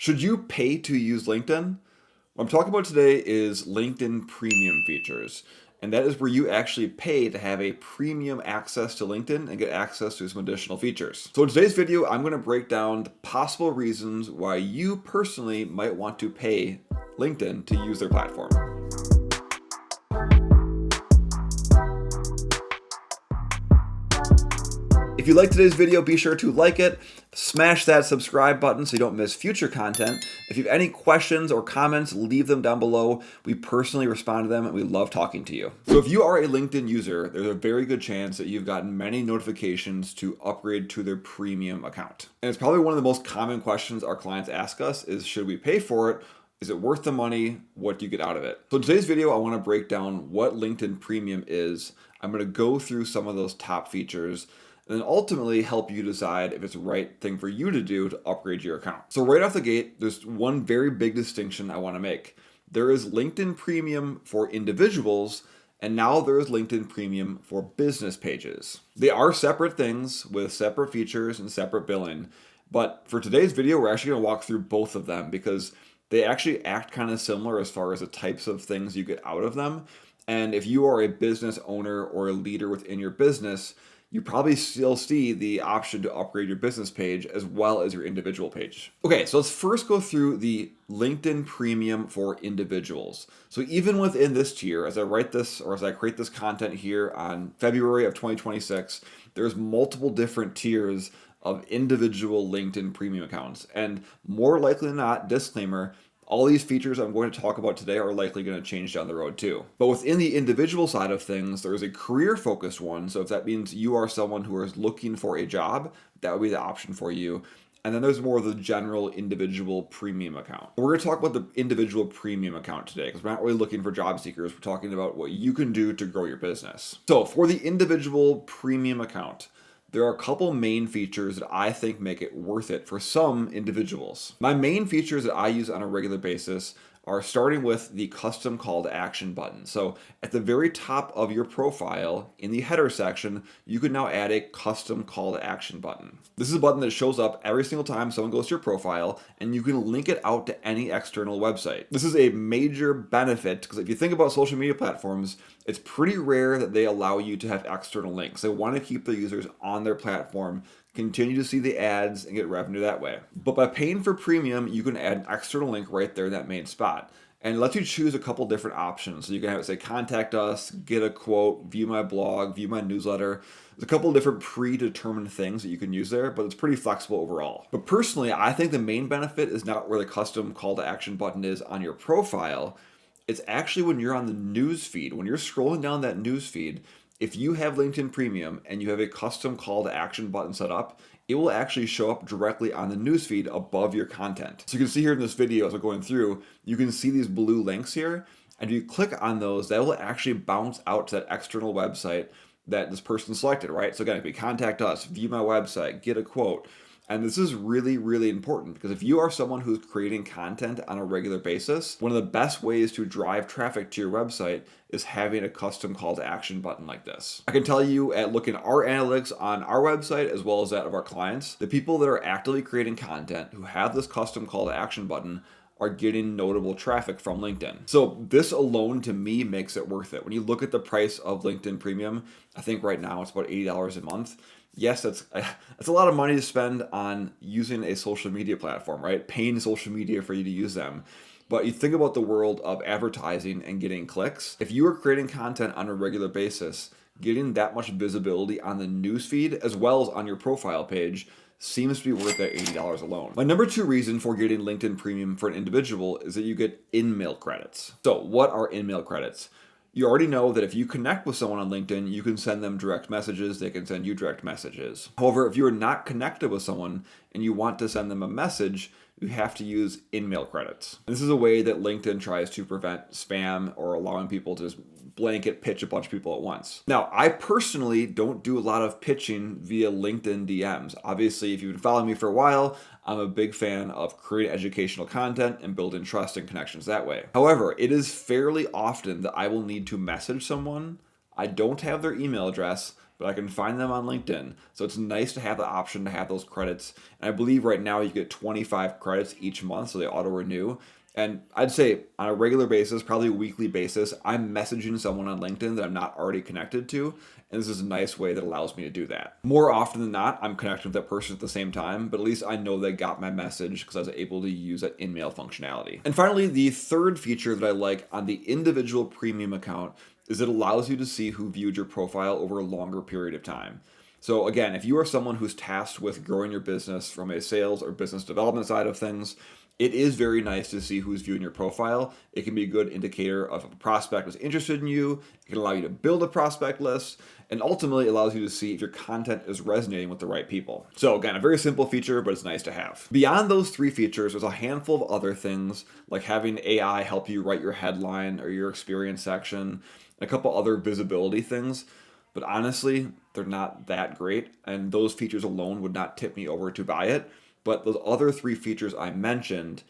Should you pay to use LinkedIn? What I'm talking about today is LinkedIn Premium features. And that is where you actually pay to have a premium access to LinkedIn and get access to some additional features. So in today's video, I'm going to break down the possible reasons why you personally might want to pay LinkedIn to use their platform. If you like today's video, be sure to like it, smash that subscribe button so you don't miss future content. If you have any questions or comments, leave them down below. We personally respond to them and we love talking to you. So if you are a LinkedIn user, there's a very good chance that you've gotten many notifications to upgrade to their premium account. And it's probably one of the most common questions our clients ask us is, should we pay for it? Is it worth the money? What do you get out of it? So in today's video, I want to break down what LinkedIn Premium is. I'm going to go through some of those top features and then ultimately help you decide if it's the right thing for you to do to upgrade your account. So right off the gate, there's one very big distinction I want to make. There is LinkedIn Premium for individuals, and now there is LinkedIn Premium for business pages. They are separate things with separate features and separate billing, but for today's video, we're actually going to walk through both of them because they actually act kind of similar as far as the types of things you get out of them. And if you are a business owner or a leader within your business, you probably still see the option to upgrade your business page as well as your individual page. Okay, so let's first go through the LinkedIn Premium for individuals. So even within this tier, as I write this or as I create this content here on February of 2026, there's multiple different tiers of individual LinkedIn Premium accounts. And more likely than not, disclaimer, all these features I'm going to talk about today are likely going to change down the road too. But within the individual side of things, there's a career-focused one. So if that means you are someone who is looking for a job, that would be the option for you. And then there's more of the general individual premium account. We're going to talk about the individual premium account today because we're not really looking for job seekers. We're talking about what you can do to grow your business. So for the individual premium account, there are a couple main features that I think make it worth it for some individuals. My main features that I use on a regular basis are starting with the custom call to action button. So at the very top of your profile in the header section, you can now add a custom call to action button. This is a button that shows up every single time someone goes to your profile and you can link it out to any external website. This is a major benefit because if you think about social media platforms, it's pretty rare that they allow you to have external links. They want to keep their users on their platform, continue to see the ads and get revenue that way. But by paying for premium, you can add an external link right there in that main spot. And it lets you choose a couple different options. So you can have it say, contact us, get a quote, view my blog, view my newsletter. There's a couple of different predetermined things that you can use there, but it's pretty flexible overall. But personally, I think the main benefit is not where the custom call to action button is on your profile. It's actually when you're on the news feed. When you're scrolling down that news feed, if you have LinkedIn Premium and you have a custom call to action button set up, it will actually show up directly on the newsfeed above your content. So you can see here in this video as we're going through, you can see these blue links here. And if you click on those, that will actually bounce out to that external website that this person selected, right? So again, if you contact us, view my website, get a quote. And this is really, really important because if you are someone who's creating content on a regular basis, one of the best ways to drive traffic to your website is having a custom call to action button like this. I can tell you at looking at our analytics on our website as well as that of our clients, the people that are actively creating content who have this custom call to action button are getting notable traffic from LinkedIn. So this alone to me makes it worth it. When you look at the price of LinkedIn Premium, I think right now it's about $80 a month. Yes, that's a lot of money to spend on using a social media platform, right? Paying social media for you to use them. But you think about the world of advertising and getting clicks. If you are creating content on a regular basis, getting that much visibility on the newsfeed as well as on your profile page seems to be worth that $80 alone. My number two reason for getting LinkedIn Premium for an individual is that you get in-mail credits. So what are in-mail credits? You already know that if you connect with someone on LinkedIn, you can send them direct messages, they can send you direct messages. However, if you are not connected with someone and you want to send them a message, you have to use in-mail credits. And this is a way that LinkedIn tries to prevent spam or allowing people to just blanket pitch a bunch of people at once. Now, I personally don't do a lot of pitching via LinkedIn DMs. Obviously, if you've been following me for a while, I'm a big fan of creating educational content and building trust and connections that way. However, it is fairly often that I will need to message someone. I don't have their email address, but I can find them on LinkedIn. So it's nice to have the option to have those credits. And I believe right now you get 25 credits each month, so they auto renew. And I'd say on a regular basis, probably a weekly basis, I'm messaging someone on LinkedIn that I'm not already connected to. And this is a nice way that allows me to do that. More often than not, I'm connecting with that person at the same time, but at least I know they got my message because I was able to use that in-mail functionality. And finally, the third feature that I like on the individual premium account is it allows you to see who viewed your profile over a longer period of time. So again, if you are someone who's tasked with growing your business from a sales or business development side of things, it is very nice to see who's viewing your profile. It can be a good indicator of if a prospect is interested in you. It can allow you to build a prospect list, and ultimately allows you to see if your content is resonating with the right people. So again, a very simple feature, but it's nice to have. Beyond those three features, there's a handful of other things, like having AI help you write your headline or your experience section, and a couple other visibility things. But honestly, they're not that great, and those features alone would not tip me over to buy it. But those other three features I mentioned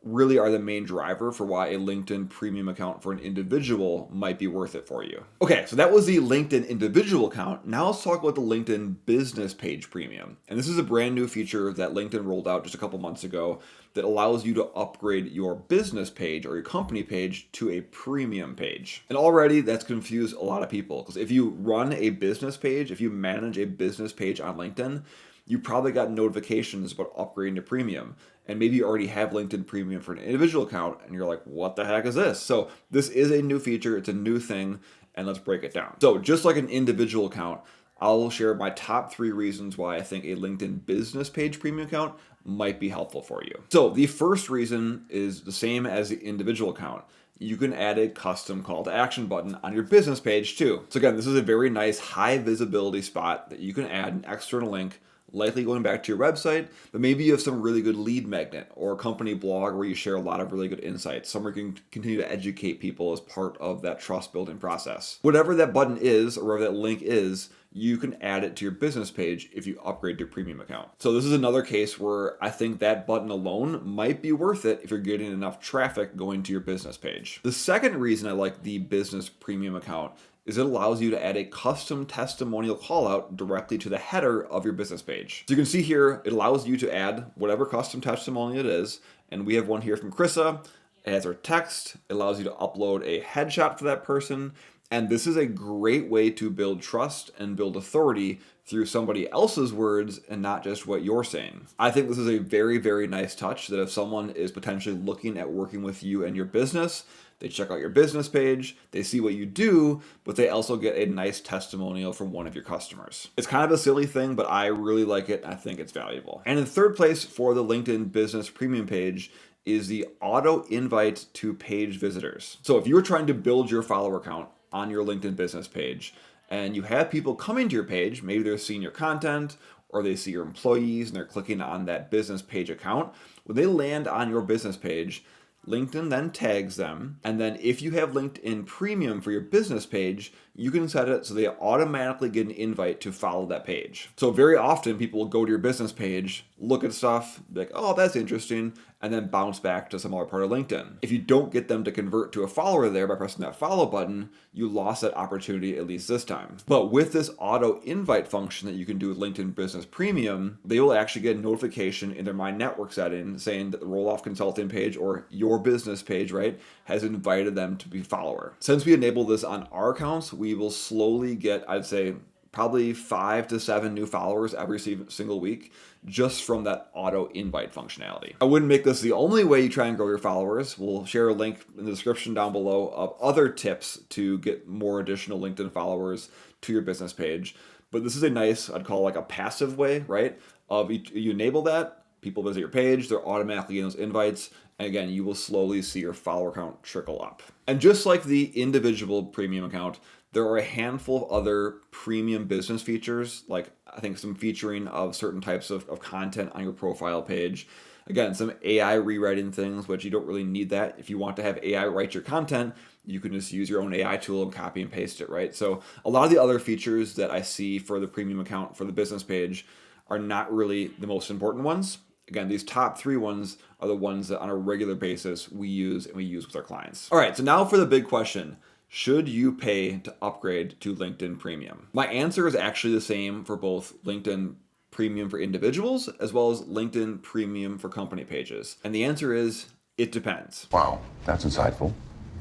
really are the main driver for why a LinkedIn premium account for an individual might be worth it for you. Okay, so that was the LinkedIn individual account. Now let's talk about the LinkedIn business page premium. And this is a brand new feature that LinkedIn rolled out just a couple months ago that allows you to upgrade your business page or your company page to a premium page. And already that's confused a lot of people, because if you run a business page, if you manage a business page on LinkedIn, you probably got notifications about upgrading to premium. And maybe you already have LinkedIn Premium for an individual account, and you're like, what the heck is this? So this is a new feature, it's a new thing, and let's break it down. So just like an individual account, I'll share my top 3 reasons why I think a LinkedIn business page premium account might be helpful for you. So the first reason is the same as the individual account. You can add a custom call to action button on your business page too. So again, this is a very nice high visibility spot that you can add an external link, likely going back to your website, but maybe you have some really good lead magnet or a company blog where you share a lot of really good insights, somewhere you can continue to educate people as part of that trust building process. Whatever that button is, or whatever that link is, you can add it to your business page if you upgrade your premium account. So this is another case where I think that button alone might be worth it if you're getting enough traffic going to your business page. The second reason I like the business premium account is it allows you to add a custom testimonial callout directly to the header of your business page. So you can see here, it allows you to add whatever custom testimonial it is, and we have one here from Krissa. It has our text, it allows you to upload a headshot for that person, and this is a great way to build trust and build authority through somebody else's words and not just what you're saying. I think this is a very, very nice touch that if someone is potentially looking at working with you and your business, they check out your business page, they see what you do, but they also get a nice testimonial from one of your customers. It's kind of a silly thing, but I really like it and I think it's valuable. And in third place for the LinkedIn Business Premium page is the auto invite to page visitors. So if you're trying to build your follower count on your LinkedIn business page and you have people coming to your page, maybe they're seeing your content or they see your employees and they're clicking on that business page account, when they land on your business page, LinkedIn then tags them, and then if you have LinkedIn Premium for your business page, you can set it so they automatically get an invite to follow that page. So very often people will go to your business page, look at stuff, be like, oh, that's interesting, and then bounce back to some other part of LinkedIn. If you don't get them to convert to a follower there by pressing that follow button, you lost that opportunity at least this time. But with this auto invite function that you can do with LinkedIn Business Premium, they will actually get a notification in their My Network setting saying that the Roelof Consulting page or your business page, right, has invited them to be a follower. Since we enable this on our accounts, we will slowly get, I'd say, probably 5 to 7 new followers every single week just from that auto invite functionality. I wouldn't make this the only way you try and grow your followers. We'll share a link in the description down below of other tips to get more additional LinkedIn followers to your business page. But this is a nice, I'd call like a passive way, right? Of you enable that, people visit your page, they're automatically getting those invites, and again, you will slowly see your follower count trickle up. And just like the individual premium account, there are a handful of other premium business features, like I think some featuring of certain types of content on your profile page. Again, some AI rewriting things, which you don't really need that. If you want to have AI write your content, you can just use your own AI tool and copy and paste it, right? So a lot of the other features that I see for the premium account for the business page are not really the most important ones. Again, these top 3 ones are the ones that on a regular basis we use and we use with our clients. All right, so now for the big question. Should you pay to upgrade to LinkedIn Premium? My answer is actually the same for both LinkedIn Premium for individuals as well as LinkedIn Premium for company pages. And the answer is, it depends. Wow, that's insightful.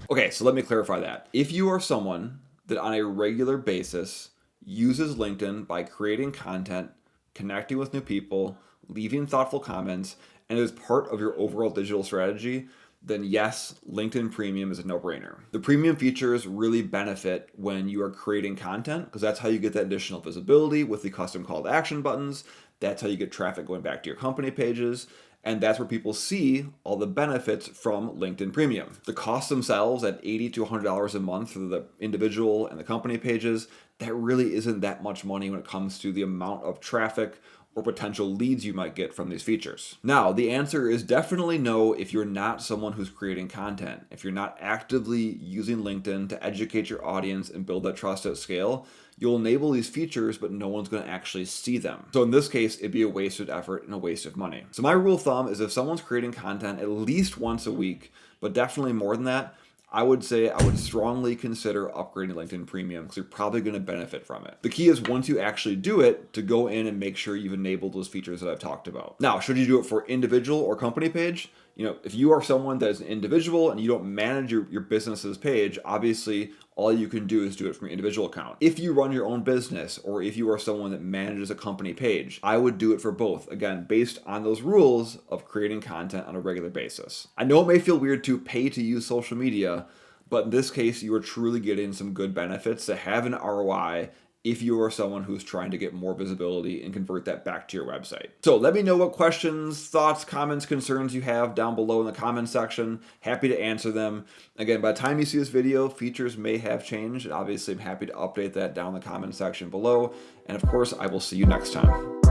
Okay, so let me clarify that. If you are someone that on a regular basis uses LinkedIn by creating content, connecting with new people, leaving thoughtful comments, and is part of your overall digital strategy, then yes, LinkedIn Premium is a no-brainer. The premium features really benefit when you are creating content because that's how you get that additional visibility with the custom call to action buttons. That's how you get traffic going back to your company pages. And that's where people see all the benefits from LinkedIn Premium. The costs themselves at $80 to $100 a month for the individual and the company pages, that really isn't that much money when it comes to the amount of traffic or potential leads you might get from these features. Now, the answer is definitely no if you're not someone who's creating content. If you're not actively using LinkedIn to educate your audience and build that trust at scale, you'll enable these features, but no one's going to actually see them. So in this case, it'd be a wasted effort and a waste of money. So my rule of thumb is if someone's creating content at least once a week, but definitely more than that, I would say I would strongly consider upgrading LinkedIn Premium because you're probably going to benefit from it. The key is once you actually do it, to go in and make sure you've enabled those features that I've talked about. Now, should you do it for individual or company page? If you are someone that is an individual and you don't manage your business's page, obviously all you can do is do it from your individual account. If you run your own business or if you are someone that manages a company page, I would do it for both, again, based on those rules of creating content on a regular basis. I know it may feel weird to pay to use social media, but in this case, you are truly getting some good benefits that have an ROI if you are someone who's trying to get more visibility and convert that back to your website. So let me know what questions, thoughts, comments, concerns you have down below in the comment section. Happy to answer them. Again, by the time you see this video, features may have changed. And obviously, I'm happy to update that down in the comment section below. And of course, I will see you next time.